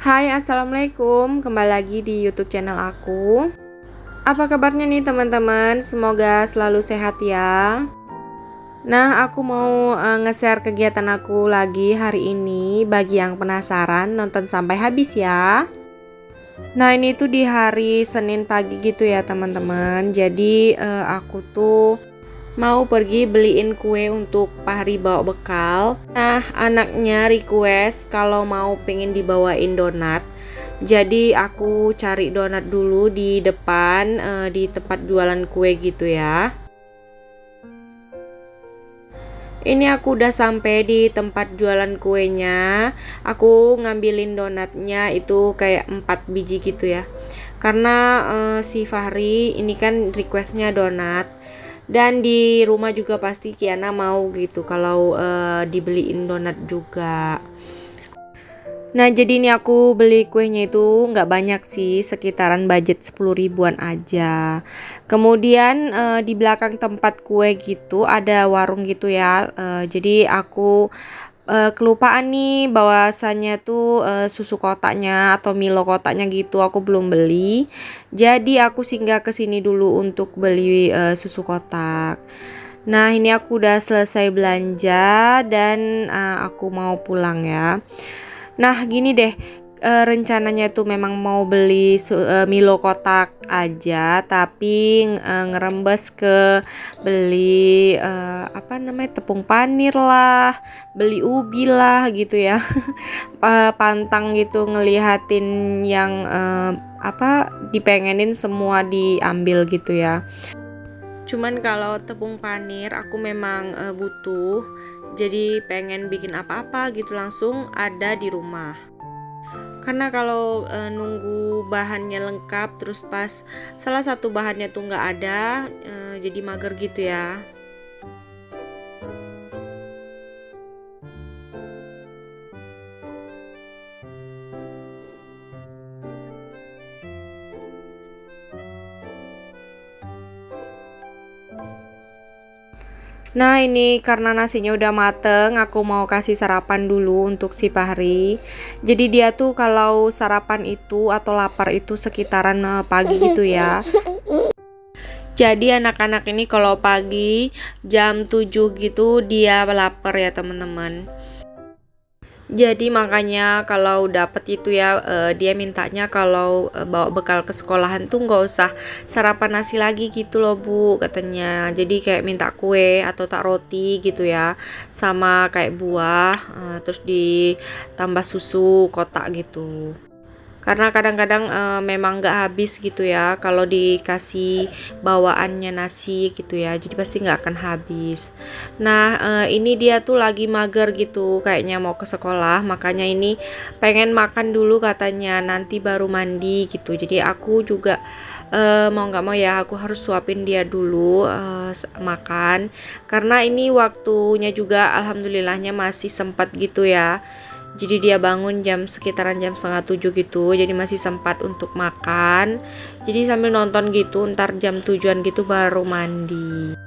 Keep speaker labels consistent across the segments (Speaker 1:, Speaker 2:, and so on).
Speaker 1: Hai, assalamualaikum. Kembali lagi di YouTube channel aku. Apa kabarnya nih teman-teman? Semoga selalu sehat ya. Nah, aku mau nge-share kegiatan aku lagi hari ini. Bagi yang penasaran, nonton sampai habis ya. Nah, ini tuh di hari Senin pagi gitu ya teman-teman. Jadi aku tuh mau pergi beliin kue untuk Fahri bawa bekal. Nah, anaknya request kalau mau pengen dibawain donat. Jadi aku cari donat dulu di depan di tempat jualan kue gitu ya. Ini aku udah sampai di tempat jualan kuenya. Aku ngambilin donatnya itu kayak 4 biji gitu ya. Karena si Fahri ini kan requestnya donat. Dan di rumah juga pasti Kiana mau gitu kalau dibeliin donat juga. Nah, jadi ini aku beli kuenya itu nggak banyak sih, sekitaran budget 10 ribuan aja. Kemudian di belakang tempat kue gitu ada warung gitu ya. Jadi aku kelupaan nih bahwasannya tuh susu kotaknya atau Milo kotaknya gitu aku belum beli. Jadi aku singgah ke sini dulu untuk beli susu kotak. Nah, ini aku udah selesai belanja dan aku mau pulang ya. Nah, gini deh, rencananya tuh memang mau beli Milo kotak aja, tapi ngerembes ke beli apa namanya, tepung panir lah, beli ubi lah gitu ya. Pantang gitu ngelihatin yang apa dipengenin semua diambil gitu ya. Cuman kalau tepung panir aku memang butuh, jadi pengen bikin apa-apa gitu langsung ada di rumah. Karena kalau nunggu bahannya lengkap terus pas salah satu bahannya tuh nggak ada, jadi mager gitu ya. Nah, ini karena nasinya udah mateng, aku mau kasih sarapan dulu untuk si Fahri. Jadi dia tuh kalau sarapan itu atau lapar itu sekitaran pagi gitu ya. Jadi anak-anak ini kalau pagi jam 7 gitu dia lapar ya teman-teman. Jadi makanya kalau dapat itu ya dia mintanya kalau bawa bekal ke sekolahan tuh nggak usah sarapan nasi lagi gitu loh Bu katanya. Jadi kayak minta kue atau tak roti gitu ya, sama kayak buah, terus ditambah susu kotak gitu. Karena kadang-kadang memang nggak habis gitu ya kalau dikasih bawaannya nasi gitu ya, jadi pasti nggak akan habis. Nah, ini dia tuh lagi mager gitu kayaknya mau ke sekolah, makanya ini pengen makan dulu katanya, nanti baru mandi gitu. Jadi aku juga mau nggak mau ya aku harus suapin dia dulu makan, karena ini waktunya juga alhamdulillahnya masih sempat gitu ya. Jadi dia bangun sekitaran jam setengah 7 gitu, jadi masih sempat untuk makan. Jadi sambil nonton gitu, ntar jam 7-an gitu baru mandi.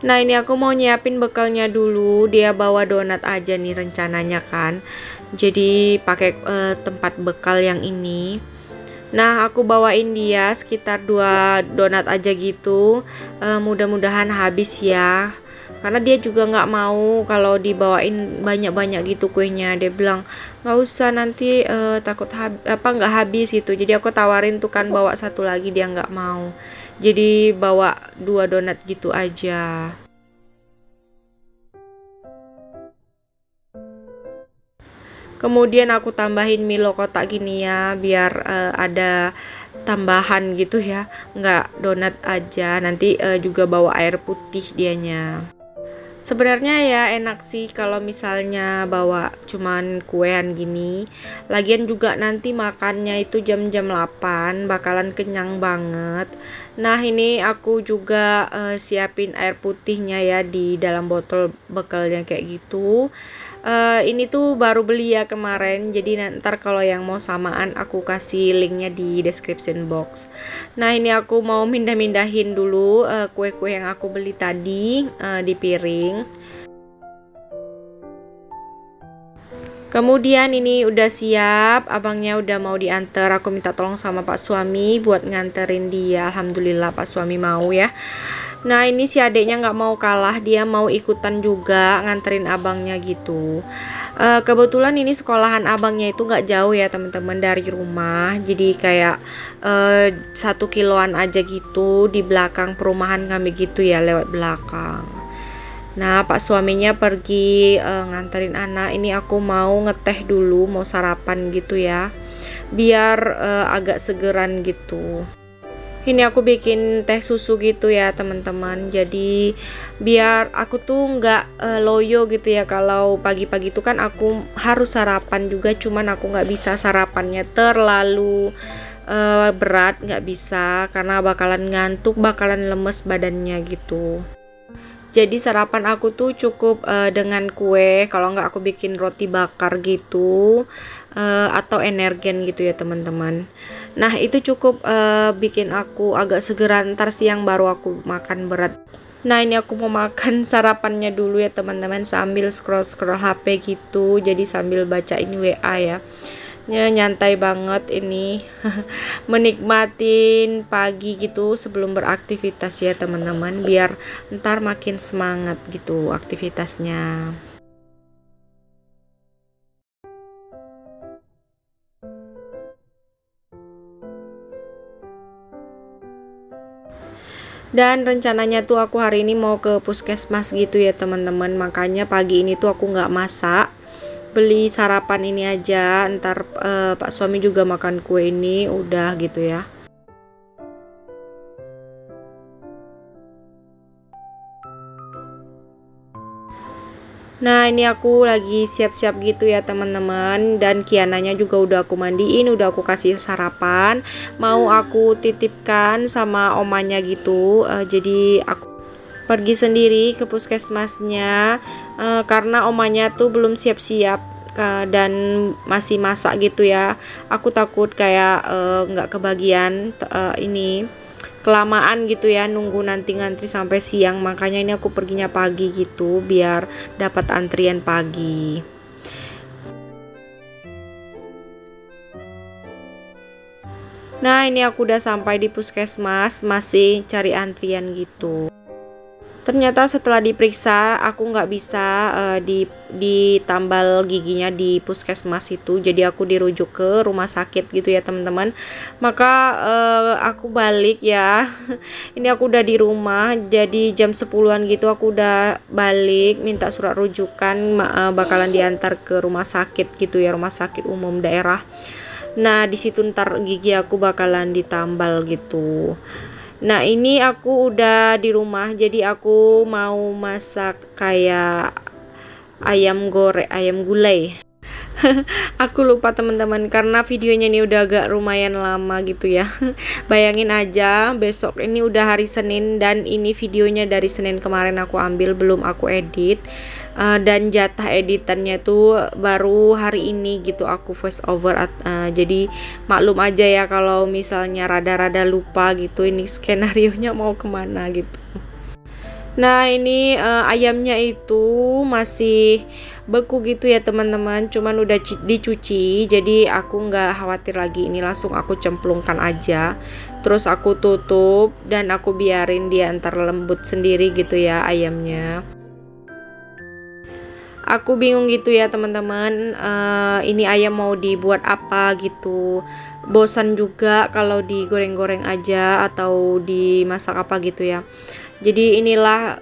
Speaker 1: Nah, ini aku mau nyiapin bekalnya dulu. Dia bawa donat aja nih rencananya kan. Jadi pakai tempat bekal yang ini. Nah, aku bawain dia sekitar 2 donat aja gitu. Mudah-mudahan habis ya. Karena dia juga nggak mau kalau dibawain banyak-banyak gitu kuenya. Dia bilang nggak usah nanti takut nggak habis gitu. Jadi aku tawarin tuh kan bawa satu lagi, dia nggak mau. Jadi bawa 2 donat gitu aja. Kemudian aku tambahin Milo kotak gini ya, biar ada tambahan gitu ya, nggak donat aja. Nanti juga bawa air putih dianya. Sebenarnya ya enak sih kalau misalnya bawa cuman kuean gini. Lagian juga nanti makannya itu jam-jam 8 bakalan kenyang banget. Nah, ini aku juga siapin air putihnya ya di dalam botol bekalnya kayak gitu. Ini tuh baru beli ya kemarin, jadi ntar kalau yang mau samaan aku kasih linknya di description box. Nah ini aku mau mindah-mindahin dulu kue-kue yang aku beli tadi di piring. Kemudian ini udah siap, abangnya udah mau diantar. Aku minta tolong sama Pak suami buat nganterin dia. Alhamdulillah Pak suami mau ya. Nah ini si adeknya nggak mau kalah, dia mau ikutan juga nganterin abangnya gitu. Kebetulan ini sekolahan abangnya itu nggak jauh ya teman-teman dari rumah, jadi kayak 1 kiloan aja gitu di belakang perumahan kami gitu ya, lewat belakang. Nah Pak suaminya pergi nganterin anak. Ini aku mau ngeteh dulu, mau sarapan gitu ya, biar agak segeran gitu. Ini aku bikin teh susu gitu ya teman-teman, jadi biar aku tuh nggak loyo gitu ya. Kalau pagi-pagi itu kan aku harus sarapan juga, cuman aku nggak bisa sarapannya terlalu berat, nggak bisa karena bakalan ngantuk, bakalan lemes badannya gitu. Jadi sarapan aku tuh cukup dengan kue, kalau nggak aku bikin roti bakar gitu, atau energen gitu ya teman-teman. Nah itu cukup bikin aku agak segeran, ntar siang baru aku makan berat. Nah ini aku mau makan sarapannya dulu ya teman-teman, sambil scroll-scroll HP gitu, jadi sambil baca ini WA ya. Nyantai banget ini menikmatin pagi gitu sebelum beraktivitas ya teman-teman, biar ntar makin semangat gitu aktivitasnya. Dan rencananya tuh aku hari ini mau ke puskesmas gitu ya teman-teman, makanya pagi ini tuh aku nggak masak, beli sarapan ini aja. Ntar Pak suami juga makan kue ini udah gitu ya. Nah ini aku lagi siap-siap gitu ya teman-teman, dan Kiananya juga udah aku mandiin, udah aku kasih sarapan, mau aku titipkan sama omanya gitu. Jadi aku pergi sendiri ke puskesmasnya karena omanya tuh belum siap-siap dan masih masak gitu ya. Aku takut kayak nggak kebagian ini kelamaan gitu ya, nunggu nanti ngantri sampai siang, makanya ini aku perginya pagi gitu biar dapat antrian pagi. Nah ini aku udah sampai di puskesmas, masih cari antrian gitu. Ternyata setelah diperiksa aku nggak bisa ditambal giginya di puskesmas itu, jadi aku dirujuk ke rumah sakit gitu ya teman-teman. Maka aku balik ya. Ini aku udah di rumah, jadi jam 10-an gitu aku udah balik, minta surat rujukan, bakalan diantar ke rumah sakit gitu ya, rumah sakit umum daerah. Nah di situ ntar gigi aku bakalan ditambal gitu. Nah ini aku udah di rumah, jadi aku mau masak kayak ayam goreng, ayam gulai. Aku lupa teman-teman karena videonya ini udah agak lumayan lama gitu ya. Bayangin aja, besok ini udah hari Senin dan ini videonya dari Senin kemarin aku ambil, belum aku edit. Dan jatah editannya tuh baru hari ini gitu aku voice over. Jadi maklum aja ya kalau misalnya rada-rada lupa gitu ini skenarionya mau kemana gitu. Nah ini ayamnya itu masih beku gitu ya teman-teman, cuman udah dicuci, jadi aku nggak khawatir lagi. Ini langsung aku cemplungkan aja, terus aku tutup dan aku biarin dia ntar lembut sendiri gitu ya ayamnya. Aku bingung gitu ya teman-teman, ini ayam mau dibuat apa gitu. Bosan juga kalau digoreng-goreng aja atau dimasak apa gitu ya. Jadi inilah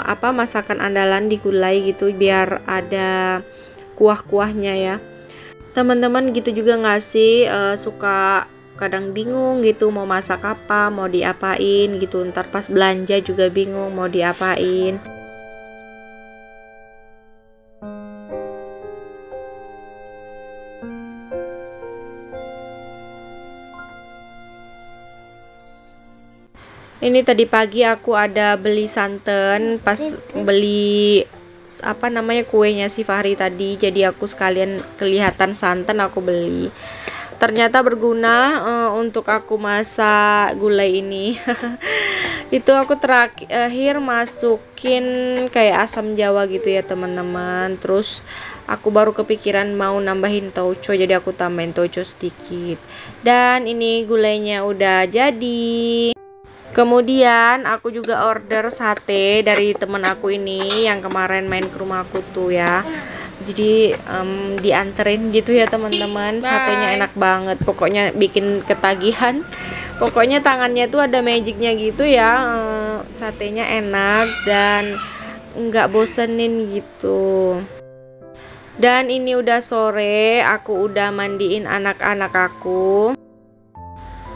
Speaker 1: apa masakan andalan di gulai gitu, biar ada kuah-kuahnya ya teman-teman. Gitu juga nggak sih, suka kadang bingung gitu mau masak apa, mau diapain gitu, ntar pas belanja juga bingung mau diapain. Ini tadi pagi aku ada beli santan, pas beli apa namanya kuenya si Fahri tadi, jadi aku sekalian kelihatan santan aku beli. Ternyata berguna untuk aku masak gulai ini. Itu aku terakhir masukin kayak asam jawa gitu ya teman-teman. Terus aku baru kepikiran mau nambahin tauco, jadi aku tambahin tauco sedikit. Dan ini gulainya udah jadi. Kemudian aku juga order sate dari temen aku ini yang kemarin main ke rumah aku tuh ya. Jadi dianterin gitu ya teman-teman. Satenya enak banget, pokoknya bikin ketagihan. Pokoknya tangannya tuh ada magicnya gitu ya. Satenya enak dan nggak bosenin gitu. Dan ini udah sore, aku udah mandiin anak-anak aku.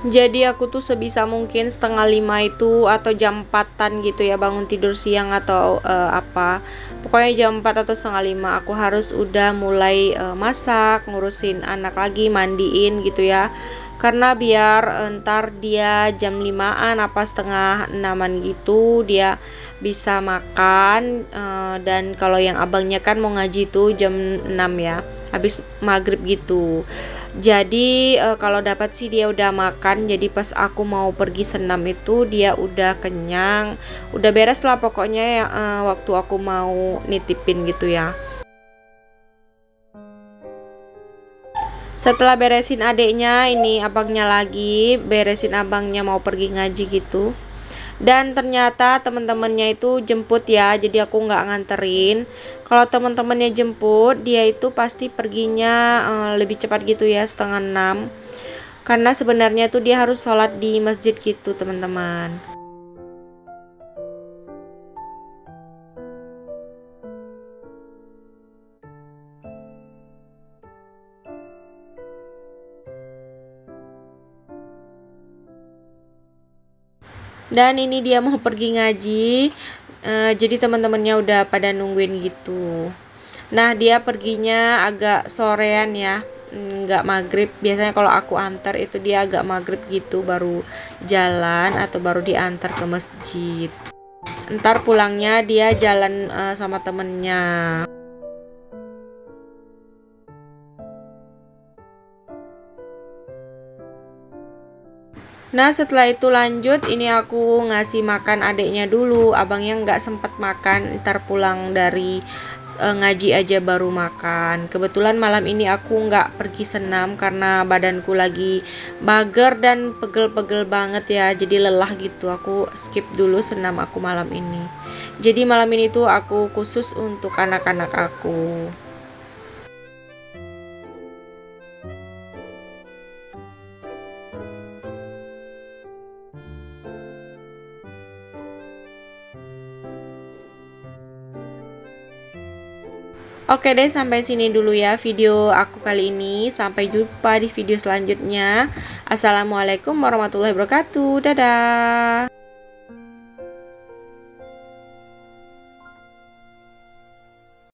Speaker 1: Jadi aku tuh sebisa mungkin 4:30 itu atau jam 4-an gitu ya, bangun tidur siang atau apa. Pokoknya jam 4 atau 4:30 aku harus udah mulai masak, ngurusin anak lagi, mandiin gitu ya. Karena biar ntar dia jam 5-an apa 5:30 gitu dia bisa makan. Dan kalau yang abangnya kan mau ngaji tuh jam 6 ya, habis maghrib gitu. Jadi kalau dapat sih dia udah makan, jadi pas aku mau pergi senam itu dia udah kenyang, udah beres lah pokoknya ya, waktu aku mau nitipin gitu ya. Setelah beresin adeknya, ini abangnya lagi beresin abangnya mau pergi ngaji gitu. Dan ternyata teman-temannya itu jemput ya, jadi aku nggak nganterin. Kalau teman-temannya jemput, dia itu pasti perginya lebih cepat gitu ya, 5:30. Karena sebenarnya tuh dia harus sholat di masjid gitu teman-teman. Dan ini dia mau pergi ngaji, jadi teman-temannya udah pada nungguin gitu. Nah dia perginya agak sorean ya, nggak maghrib. Biasanya kalau aku antar itu dia agak maghrib gitu baru jalan atau baru diantar ke masjid. Ntar pulangnya dia jalan sama temennya. Nah setelah itu lanjut, ini aku ngasih makan adiknya dulu, abangnya nggak sempet makan, ntar pulang dari ngaji aja baru makan. Kebetulan malam ini aku nggak pergi senam karena badanku lagi mager dan pegel-pegel banget ya, jadi lelah gitu. Aku skip dulu senam aku malam ini. Jadi malam ini tuh aku khusus untuk anak-anak aku. Oke deh, sampai sini dulu ya video aku kali ini. Sampai jumpa di video selanjutnya. Assalamualaikum warahmatullahi wabarakatuh. Dadah.